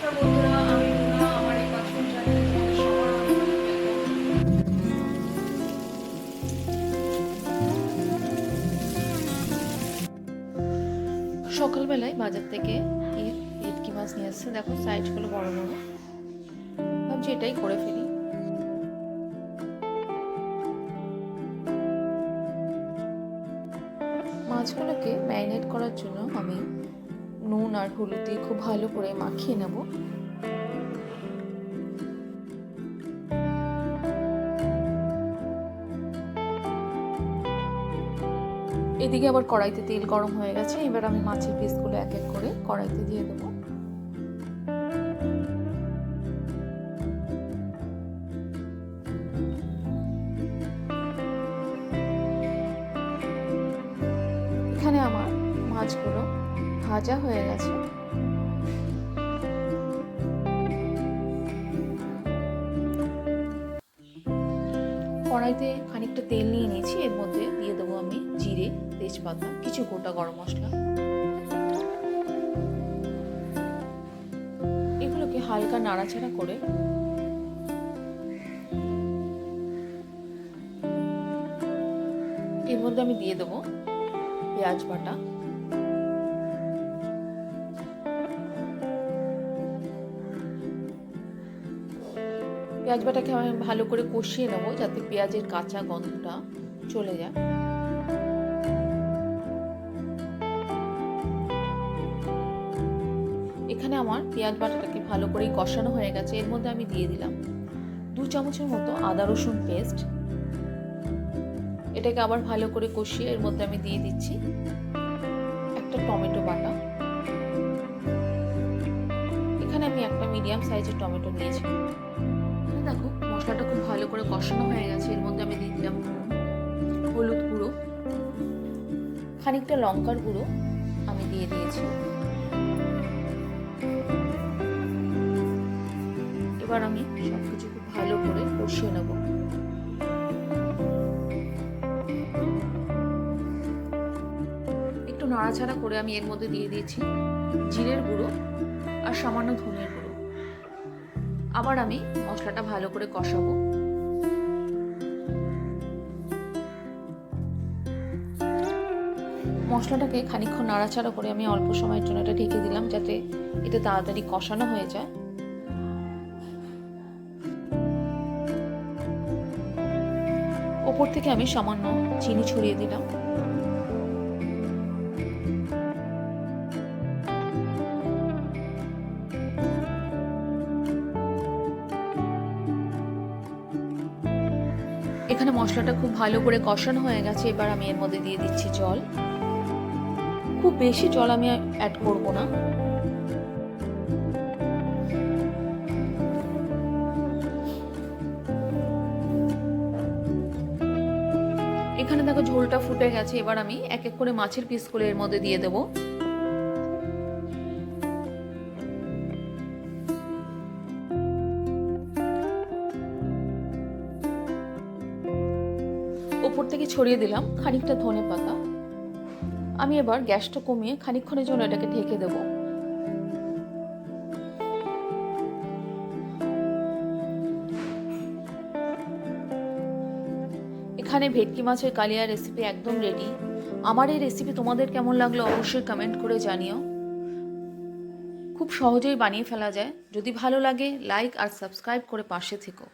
নমস্কার বন্ধুরা, আমি রুনা। আমার এই কাজ চ্যানেলে তোমাদের সবার অনেক অনেক ওয়েলকাম। সকালবেলায় বাজার থেকে ভেটকি মাছ নিয়ে আসছে। দেখো সাইজগুলো বড় বড়, ভাবছি এটাই করে ফেলি। মাছগুলোকে ম্যারিনেট করার জন্য আমি নুন আর হলুদ দিয়ে খুব ভালো করে মাখিয়ে নেব। এদিকে আবার কড়াইতে তেল গরম হয়ে গেছে। এবার আমি মাছের পিসগুলো এক এক করে কড়াইতে দিয়ে দেবো। এখানে আমার মাছগুলো ভাজা হয়ে গেছে। কড়াইতে খানিকটা তেল নিয়ে নিয়েছি। এর মধ্যে দিয়ে দেবো আমি জিরে, তেজপাতা, কিছু গোটা গরম মশলা। এগুলোকে হালকা নাড়াচাড়া করে এর মধ্যে আমি দিয়ে দেবো পেঁয়াজ বাটা। পেঁয়াজ বাটাকে আমি ভালো করে কষিয়ে নেবো যাতে পেঁয়াজের কাঁচা গন্ধটা চলে যায়। এখানে আমার পেঁয়াজ বাটাটাকে ভালো করে কষানো হয়ে গেছে। এর মধ্যে আমি দিয়ে দিলাম 2 চামচের মতো আদা রসুন পেস্ট। এটাকে আবার ভালো করে কষিয়ে এর মধ্যে আমি দিয়ে দিচ্ছি একটা টমেটো বাটা। এখানে আমি একটা মিডিয়াম সাইজের টমেটো নিয়েছি। দেখো মশলাটা খুব ভালো করে কষানো হয়ে গেছে। এর মধ্যে আমি দিয়ে দিলাম হলুদ গুঁড়ো, খানিকটা লঙ্কার গুঁড়ো আমি দিয়ে দিয়েছি। এবার আমি সবকিছু খুব ভালো করে কষিয়ে নেব। একটু নাড়াচাড়া করে আমি এর মধ্যে দিয়ে দিয়েছি জিরের গুঁড়ো আর সামান্য ধনের গুঁড়ো। আবার আমি মশলাটা ভালো করে কষাবো। মশলাটাকে খানিকক্ষণ নাড়াচাড়া করে আমি অল্প সময়ের জন্য এটা ঢেকে দিলাম যাতে এটা তাড়াতাড়ি কষানো হয়ে যায়। ওপর থেকে আমি সামান্য চিনি ছড়িয়ে দিলাম। এখানে মশলাটা খুব ভালো করে কষানো হয়ে গেছে। এবার আমি এর মধ্যে দিয়ে দিচ্ছি জল। খুব বেশি জল আমি অ্যাড করব না। এখানে দেখো ঝোলটা ফুটে গেছে। এবার আমি এক এক করে মাছের পিসগুলো এর মধ্যে দিয়ে দেবো। ওপর থেকে ছড়িয়ে দিলাম খানিকটা ধনেপাতা। আমি এবার গ্যাসটা কমিয়ে খানিকক্ষণের জন্য এটাকে ঢেকে দেব। এখানে ভেটকি মাছের কালিয়া রেসিপি একদম রেডি। আমার এই রেসিপি তোমাদের কেমন লাগলো অবশ্যই কমেন্ট করে জানিও। খুব সহজেই বানিয়ে ফেলা যায়। যদি ভালো লাগে লাইক আর সাবস্ক্রাইব করে পাশে থেকো।